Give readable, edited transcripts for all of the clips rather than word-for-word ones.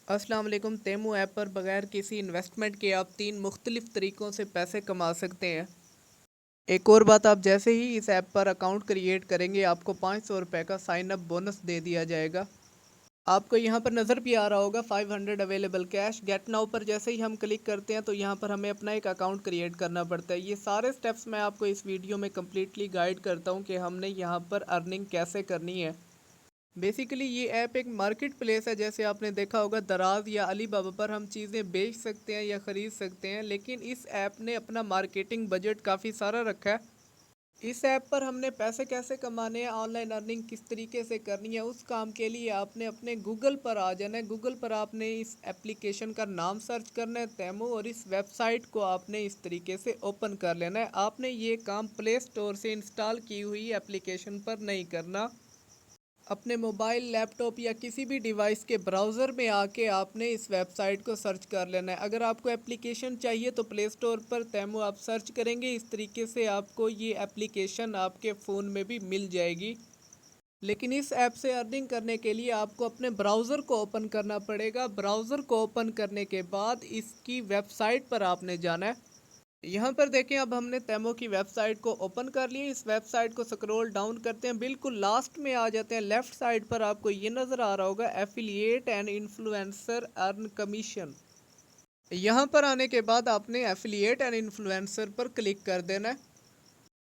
अस्सलाम वालेकुम। तेमू ऐप पर बगैर किसी इन्वेस्टमेंट के आप 3 मुख्तलिफ तरीक़ों से पैसे कमा सकते हैं। एक और बात, आप जैसे ही इस ऐप पर अकाउंट क्रिएट करेंगे आपको 500 रुपये का साइन अप बोनस दे दिया जाएगा। आपको यहाँ पर नज़र भी आ रहा होगा 500 अवेलेबल कैश। गेट नाउ पर जैसे ही हम क्लिक करते हैं तो यहाँ पर हमें अपना एक अकाउंट क्रिएट करना पड़ता है। ये सारे स्टेप्स मैं आपको इस वीडियो में कम्प्लीटली गाइड करता हूँ कि हमने यहाँ पर अर्निंग कैसे करनी है। बेसिकली ये ऐप एक मार्केट प्लेस है। जैसे आपने देखा होगा दराज या अली बाबा पर हम चीज़ें बेच सकते हैं या ख़रीद सकते हैं, लेकिन इस ऐप ने अपना मार्केटिंग बजट काफ़ी सारा रखा है। इस ऐप पर हमने पैसे कैसे कमाने हैं, ऑनलाइन अर्निंग किस तरीके से करनी है, उस काम के लिए आपने अपने गूगल पर आ जाना है। गूगल पर आपने इस एप्लीकेशन का नाम सर्च करना है तेमो, और इस वेबसाइट को आपने इस तरीके से ओपन कर लेना है। आपने ये काम प्ले स्टोर से इंस्टॉल की हुई एप्लीकेशन पर नहीं करना। अपने मोबाइल, लैपटॉप या किसी भी डिवाइस के ब्राउज़र में आके आपने इस वेबसाइट को सर्च कर लेना है। अगर आपको एप्लीकेशन चाहिए तो प्ले स्टोर पर तेमो आप सर्च करेंगे, इस तरीके से आपको ये एप्लीकेशन आपके फ़ोन में भी मिल जाएगी। लेकिन इस ऐप से अर्निंग करने के लिए आपको अपने ब्राउज़र को ओपन करना पड़ेगा। ब्राउज़र को ओपन करने के बाद इसकी वेबसाइट पर आपने जाना है। यहाँ पर देखें, अब हमने तेमो की वेबसाइट को ओपन कर लिया। इस वेबसाइट को स्क्रॉल डाउन करते हैं, बिल्कुल लास्ट में आ जाते हैं। लेफ्ट साइड पर आपको ये नज़र आ रहा होगा affiliate and influencer earn commission. यहाँ पर आने के बाद आपने एफिलिएट एंड इन्फ्लुएंसर पर क्लिक कर देना है।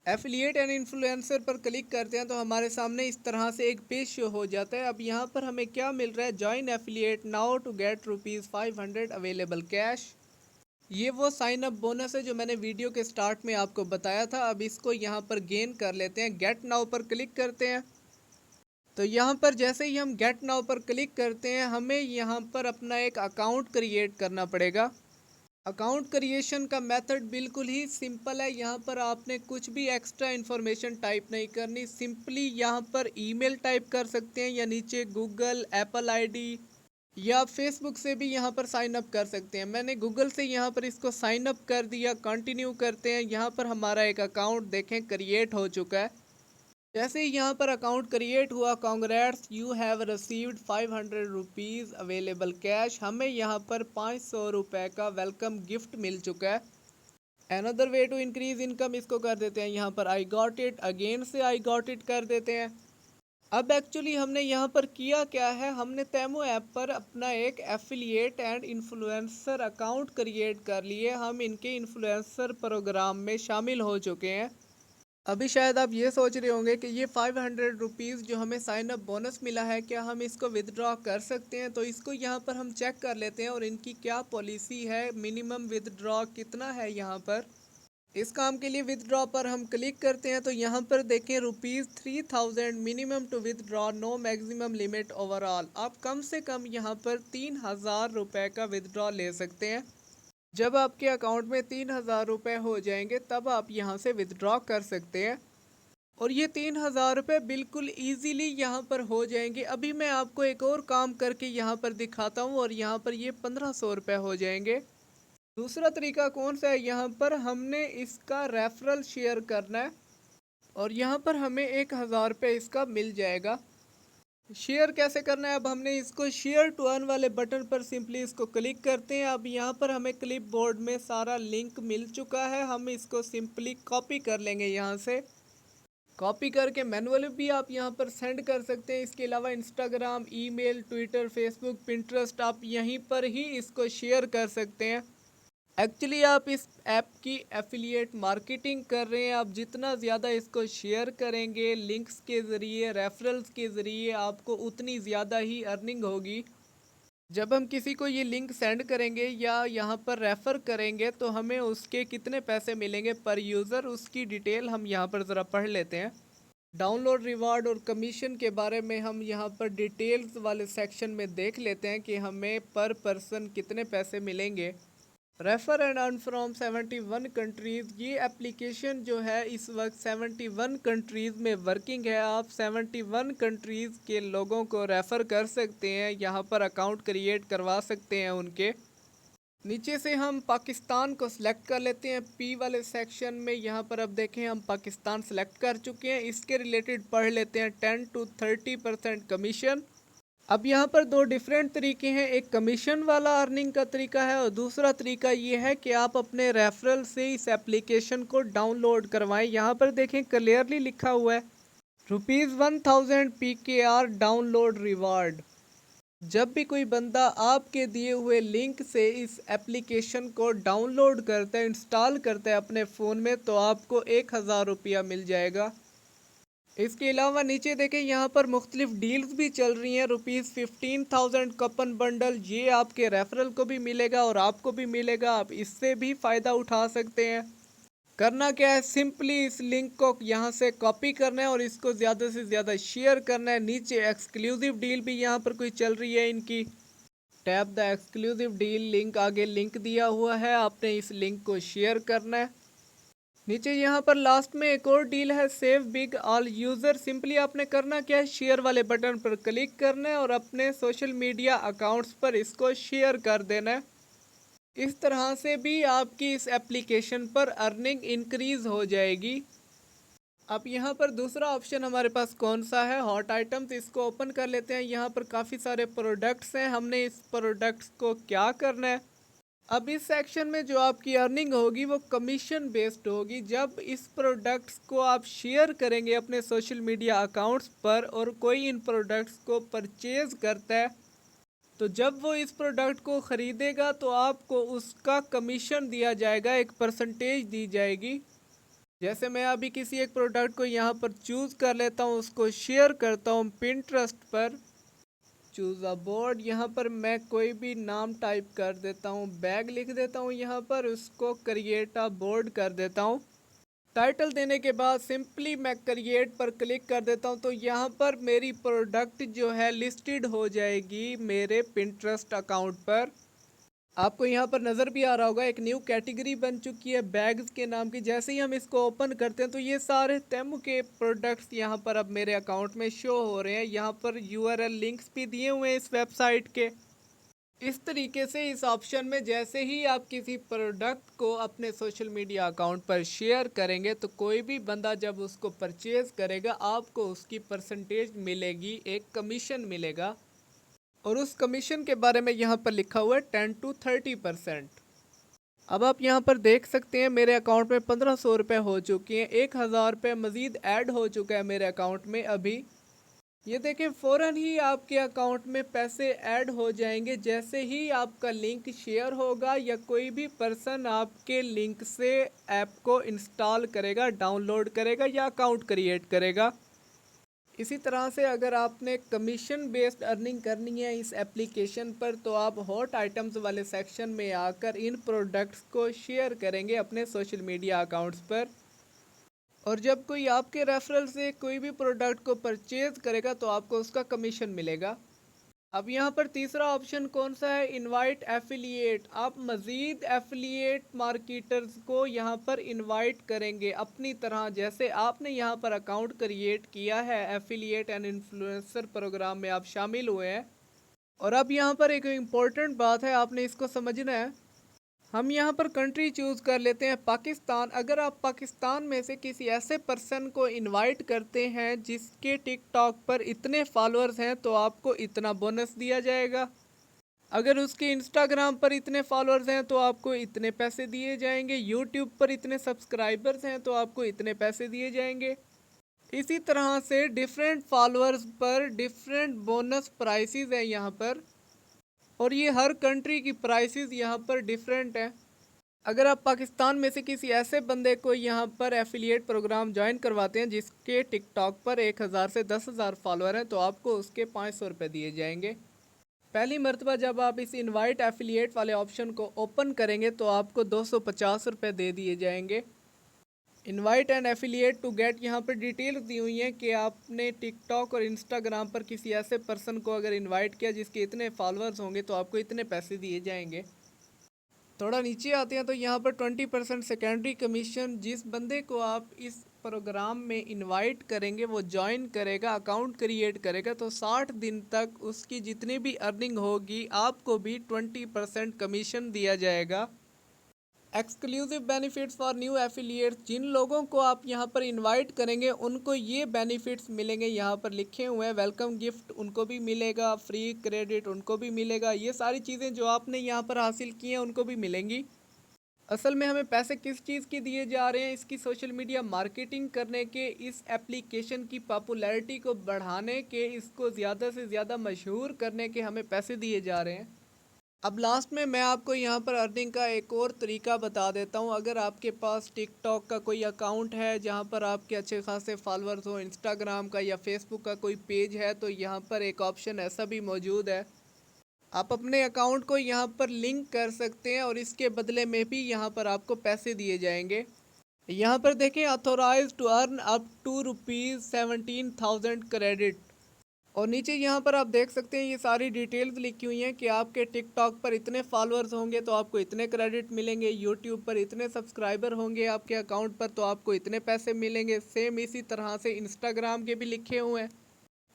एफिलिएट एंड इन्फ्लुएंसर पर क्लिक करते हैं तो हमारे सामने इस तरह से एक पेज शो हो जाता है। अब यहाँ पर हमें क्या मिल रहा है, join affiliate now to get ₹500 available cash. ये वो साइन अप बोनस है जो मैंने वीडियो के स्टार्ट में आपको बताया था। अब इसको यहाँ पर गेन कर लेते हैं। गेट नाउ पर क्लिक करते हैं तो यहाँ पर जैसे ही हम गेट नाउ पर क्लिक करते हैं हमें यहाँ पर अपना एक अकाउंट क्रिएट करना पड़ेगा। अकाउंट क्रिएशन का मेथड बिल्कुल ही सिंपल है। यहाँ पर आपने कुछ भी एक्स्ट्रा इन्फॉर्मेशन टाइप नहीं करनी। सिंपली यहाँ पर ईमेल टाइप कर सकते हैं या नीचे गूगल, एप्पल आईडी या आप फेसबुक से भी यहाँ पर साइन अप कर सकते हैं। मैंने गूगल से यहाँ पर इसको साइन अप कर दिया। कंटिन्यू करते हैं। यहाँ पर हमारा एक अकाउंट देखें क्रिएट हो चुका है। जैसे ही यहाँ पर अकाउंट क्रिएट हुआ, congrats you have received 500 rupees available cash. हमें यहाँ पर 500 रुपये का वेलकम गिफ्ट मिल चुका है। Another way to increase income, इसको कर देते हैं यहाँ पर आई गॉट इट। अगेन से आई गॉट इट कर देते हैं। अब एक्चुअली हमने यहाँ पर किया क्या है, हमने तेमो ऐप पर अपना एक affiliate and influencer account create कर लिए। हम इनके इन्फ्लुएंसर प्रोग्राम में शामिल हो चुके हैं। अभी शायद आप ये सोच रहे होंगे कि ये 500 रुपीज़ जो हमें साइन अप बोनस मिला है, क्या हम इसको विदड्रॉ कर सकते हैं? तो इसको यहाँ पर हम चेक कर लेते हैं और इनकी क्या पॉलिसी है, मिनिमम विदड्रॉ कितना है। यहाँ पर इस काम के लिए विदड्रॉ पर हम क्लिक करते हैं तो यहाँ पर देखें ₹3000 minimum to withdraw, no maximum limit overall. आप कम से कम यहाँ पर 3000 रुपये का विदड्रॉ ले सकते हैं। जब आपके अकाउंट में 3000 रुपये हो जाएंगे तब आप यहाँ से विदड्रॉ कर सकते हैं, और ये 3000 रुपये बिल्कुल ईजीली यहाँ पर हो जाएंगे। अभी मैं आपको एक और काम करके यहाँ पर दिखाता हूँ और यहाँ पर ये 1500 रुपये हो जाएंगे। दूसरा तरीका कौन सा है, यहाँ पर हमने इसका रेफरल शेयर करना है और यहाँ पर हमें 1000 रुपये इसका मिल जाएगा। शेयर कैसे करना है, अब हमने इसको शेयर टू अर्न वाले बटन पर सिंपली इसको क्लिक करते हैं। अब यहाँ पर हमें क्लिप बोर्ड में सारा लिंक मिल चुका है। हम इसको सिंपली कॉपी कर लेंगे। यहाँ से कॉपी करके मैनुअली भी आप यहाँ पर सेंड कर सकते हैं। इसके अलावा Instagram, email, Twitter, Facebook, Pinterest, आप यहीं पर ही इसको शेयर कर सकते हैं। एक्चुअली आप इस ऐप की एफिलिएट मार्केटिंग कर रहे हैं। आप जितना ज़्यादा इसको शेयर करेंगे लिंक्स के ज़रिए, रेफरल्स के ज़रिए, आपको उतनी ज़्यादा ही अर्निंग होगी। जब हम किसी को ये लिंक सेंड करेंगे या यहाँ पर रेफ़र करेंगे तो हमें उसके कितने पैसे मिलेंगे पर यूज़र, उसकी डिटेल हम यहाँ पर ज़रा पढ़ लेते हैं। डाउनलोड, रिवार्ड और कमीशन के बारे में हम यहाँ पर डिटेल्स वाले सेक्शन में देख लेते हैं कि हमें पर पर्सन कितने पैसे मिलेंगे। Refer and earn from 71 countries, ये एप्लीकेशन जो है इस वक्त 71 कंट्रीज़ में वर्किंग है। आप 71 कंट्रीज़ के लोगों को रेफ़र कर सकते हैं, यहाँ पर अकाउंट क्रिएट करवा सकते हैं उनके। नीचे से हम पाकिस्तान को सिलेक्ट कर लेते हैं पी वाले सेक्शन में। यहाँ पर अब देखें हम पाकिस्तान सेलेक्ट कर चुके हैं। इसके रिलेटेड पढ़ लेते हैं 10 to 30% कमीशन। अब यहाँ पर दो डिफरेंट तरीके हैं, एक कमीशन वाला अर्निंग का तरीका है और दूसरा तरीका ये है कि आप अपने रेफरल से इस एप्लीकेशन को डाउनलोड करवाएं। यहाँ पर देखें क्लियरली लिखा हुआ है ₹1000 PKR डाउनलोड रिवार्ड। जब भी कोई बंदा आपके दिए हुए लिंक से इस एप्लीकेशन को डाउनलोड करता है, इंस्टॉल करता है अपने फ़ोन में, तो आपको 1000 रुपया मिल जाएगा। इसके अलावा नीचे देखें यहाँ पर मुख्तलिफ डील्स भी चल रही हैं। ₹15,000 कपन बंडल, ये आपके रेफरल को भी मिलेगा और आपको भी मिलेगा, आप इससे भी फ़ायदा उठा सकते हैं। करना क्या है, सिंपली इस लिंक को यहाँ से कॉपी करना है और इसको ज़्यादा से ज़्यादा शेयर करना है। नीचे एक्सक्लूसिव डील भी यहाँ पर कोई चल रही है इनकी, tap the exclusive deal link, आगे लिंक दिया हुआ है, आपने इस लिंक को शेयर करना है। नीचे यहाँ पर लास्ट में एक और डील है, save big all user. Simply आपने करना क्या है, शेयर वाले बटन पर क्लिक करना है और अपने सोशल मीडिया अकाउंट्स पर इसको शेयर कर देना है। इस तरह से भी आपकी इस एप्लीकेशन पर अर्निंग इंक्रीज़ हो जाएगी। अब यहाँ पर दूसरा ऑप्शन हमारे पास कौन सा है, हॉट आइटम्स, इसको ओपन कर लेते हैं। यहाँ पर काफ़ी सारे प्रोडक्ट्स हैं, हमने इस प्रोडक्ट्स को क्या करना है, अब इस सेक्शन में जो आपकी अर्निंग होगी वो कमीशन बेस्ड होगी। जब इस प्रोडक्ट्स को आप शेयर करेंगे अपने सोशल मीडिया अकाउंट्स पर और कोई इन प्रोडक्ट्स को परचेज़ करता है, तो जब वो इस प्रोडक्ट को ख़रीदेगा तो आपको उसका कमीशन दिया जाएगा, एक परसेंटेज दी जाएगी। जैसे मैं अभी किसी एक प्रोडक्ट को यहाँ पर चूज़ कर लेता हूँ, उसको शेयर करता हूँ पिंटरेस्ट पर, चूज़ अ बोर्ड, यहाँ पर मैं कोई भी नाम टाइप कर देता हूँ, बैग लिख देता हूँ, यहाँ पर उसको क्रिएट अ बोर्ड कर देता हूँ। टाइटल देने के बाद सिंपली मैं क्रिएट पर क्लिक कर देता हूँ, तो यहाँ पर मेरी प्रोडक्ट जो है लिस्टेड हो जाएगी मेरे पिंटरेस्ट अकाउंट पर। आपको यहाँ पर नज़र भी आ रहा होगा एक न्यू कैटेगरी बन चुकी है बैग्स के नाम की। जैसे ही हम इसको ओपन करते हैं तो ये सारे तेमू के प्रोडक्ट्स यहाँ पर अब मेरे अकाउंट में शो हो रहे हैं। यहाँ पर यूआरएल लिंक्स भी दिए हुए हैं इस वेबसाइट के। इस तरीके से इस ऑप्शन में जैसे ही आप किसी प्रोडक्ट को अपने सोशल मीडिया अकाउंट पर शेयर करेंगे तो कोई भी बंदा जब उसको परचेज़ करेगा आपको उसकी परसेंटेज मिलेगी, एक कमीशन मिलेगा। और उस कमीशन के बारे में यहाँ पर लिखा हुआ है 10 to 30%। अब आप यहाँ पर देख सकते हैं मेरे अकाउंट में 1500 रुपये हो चुके हैं, 1000 रुपये मज़ीद ऐड हो चुका है मेरे अकाउंट में अभी। ये देखें फ़ौरन ही आपके अकाउंट में पैसे ऐड हो जाएंगे जैसे ही आपका लिंक शेयर होगा या कोई भी पर्सन आपके लिंक से ऐप को इंस्टॉल करेगा, डाउनलोड करेगा या अकाउंट क्रिएट करेगा। इसी तरह से अगर आपने कमीशन बेस्ड अर्निंग करनी है इस एप्लीकेशन पर तो आप हॉट आइटम्स वाले सेक्शन में आकर इन प्रोडक्ट्स को शेयर करेंगे अपने सोशल मीडिया अकाउंट्स पर, और जब कोई आपके रेफरल से कोई भी प्रोडक्ट को परचेज़ करेगा तो आपको उसका कमीशन मिलेगा। अब यहाँ पर तीसरा ऑप्शन कौन सा है, इनवाइट एफिलिएट। आप मज़ीद एफिलिएट मार्केटर्स को यहाँ पर इनवाइट करेंगे अपनी तरह, जैसे आपने यहाँ पर अकाउंट क्रिएट किया है एफिलिएट एंड इन्फ्लुएंसर प्रोग्राम में आप शामिल हुए हैं। और अब यहाँ पर एक इम्पोर्टेंट बात है, आपने इसको समझना है। हम यहाँ पर कंट्री चूज़ कर लेते हैं पाकिस्तान। अगर आप पाकिस्तान में से किसी ऐसे पर्सन को इनवाइट करते हैं जिसके टिकटॉक पर इतने फॉलोअर्स हैं तो आपको इतना बोनस दिया जाएगा। अगर उसके इंस्टाग्राम पर इतने फॉलोअर्स हैं तो आपको इतने पैसे दिए जाएंगे। यूट्यूब पर इतने सब्सक्राइबर्स हैं तो आपको इतने पैसे दिए जाएंगे। इसी तरह से डिफरेंट फॉलोअर्स पर डिफरेंट बोनस प्राइसेस हैं यहाँ पर, और ये हर कंट्री की प्राइसेस यहाँ पर डिफरेंट है। अगर आप पाकिस्तान में से किसी ऐसे बंदे को यहाँ पर एफिलिएट प्रोग्राम ज्वाइन करवाते हैं जिसके टिकटॉक पर 1000 से 10,000 फॉलोअर हैं तो आपको उसके 500 रुपये दिए जाएंगे। पहली मरतबा जब आप इस इनवाइट एफिलिएट वाले ऑप्शन को ओपन करेंगे तो आपको 250 रुपये दे दिए जाएंगे। Invite and affiliate to get, यहाँ पर डिटेल्स दी हुई हैं कि आपने टिकटॉक और इंस्टाग्राम पर किसी ऐसे पर्सन को अगर इनवाइट किया जिसके इतने फॉलोअर्स होंगे तो आपको इतने पैसे दिए जाएंगे। थोड़ा नीचे आते हैं तो यहाँ पर 20% सेकेंडरी कमीशन, जिस बंदे को आप इस प्रोग्राम में इनवाइट करेंगे वो ज्वाइन करेगा, अकाउंट क्रिएट करेगा, तो 60 दिन तक उसकी जितनी भी अर्निंग होगी आपको भी 20% कमीशन दिया जाएगा। Exclusive benefits for new affiliates, जिन लोगों को आप यहाँ पर इनवाइट करेंगे उनको ये बेनिफिट्स मिलेंगे, यहाँ पर लिखे हुए हैं। वेलकम गिफ्ट उनको भी मिलेगा, फ्री क्रेडिट उनको भी मिलेगा, ये सारी चीज़ें जो आपने यहाँ पर हासिल की हैं उनको भी मिलेंगी। असल में हमें पैसे किस चीज़ के दिए जा रहे हैं, इसकी सोशल मीडिया मार्केटिंग करने के, इस एप्लीकेशन की पॉपुलैरिटी को बढ़ाने के, इसको ज़्यादा से ज़्यादा मशहूर करने के हमें पैसे दिए जा रहे हैं। अब लास्ट में मैं आपको यहाँ पर अर्निंग का एक और तरीका बता देता हूँ। अगर आपके पास टिकटॉक का कोई अकाउंट है जहाँ पर आपके अच्छे खासे फॉलोअर्स हो, इंस्टाग्राम का या फेसबुक का कोई पेज है, तो यहाँ पर एक ऑप्शन ऐसा भी मौजूद है। आप अपने अकाउंट को यहाँ पर लिंक कर सकते हैं और इसके बदले में भी यहाँ पर आपको पैसे दिए जाएंगे। यहाँ पर देखें, authorise to earn up to ₹17,000 credit, और नीचे यहाँ पर आप देख सकते हैं ये सारी डिटेल्स लिखी हुई हैं कि आपके टिकटॉक पर इतने फॉलोअर्स होंगे तो आपको इतने क्रेडिट मिलेंगे, यूट्यूब पर इतने सब्सक्राइबर होंगे आपके अकाउंट पर तो आपको इतने पैसे मिलेंगे। सेम इसी तरह से इंस्टाग्राम के भी लिखे हुए हैं।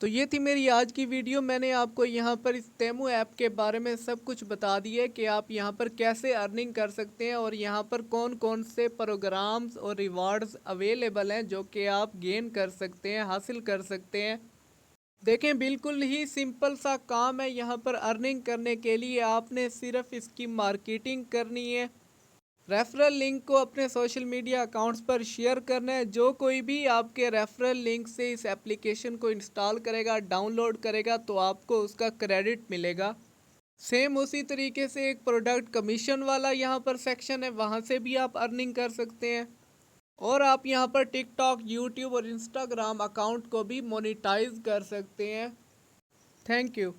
तो ये थी मेरी आज की वीडियो। मैंने आपको यहाँ पर इस तेमू ऐप के बारे में सब कुछ बता दिया कि आप यहाँ पर कैसे अर्निंग कर सकते हैं और यहाँ पर कौन कौन से प्रोग्राम्स और रिवार्ड्स अवेलेबल हैं जो कि आप गेन कर सकते हैं, हासिल कर सकते हैं। देखें, बिल्कुल ही सिंपल सा काम है। यहाँ पर अर्निंग करने के लिए आपने सिर्फ इसकी मार्केटिंग करनी है, रेफरल लिंक को अपने सोशल मीडिया अकाउंट्स पर शेयर करना है। जो कोई भी आपके रेफरल लिंक से इस एप्लीकेशन को इंस्टॉल करेगा, डाउनलोड करेगा, तो आपको उसका क्रेडिट मिलेगा। सेम उसी तरीके से एक प्रोडक्ट कमीशन वाला यहाँ पर सेक्शन है, वहाँ से भी आप अर्निंग कर सकते हैं। और आप यहाँ पर टिकटॉक, यूट्यूब और इंस्टाग्राम अकाउंट को भी मोनेटाइज कर सकते हैं। Thank you.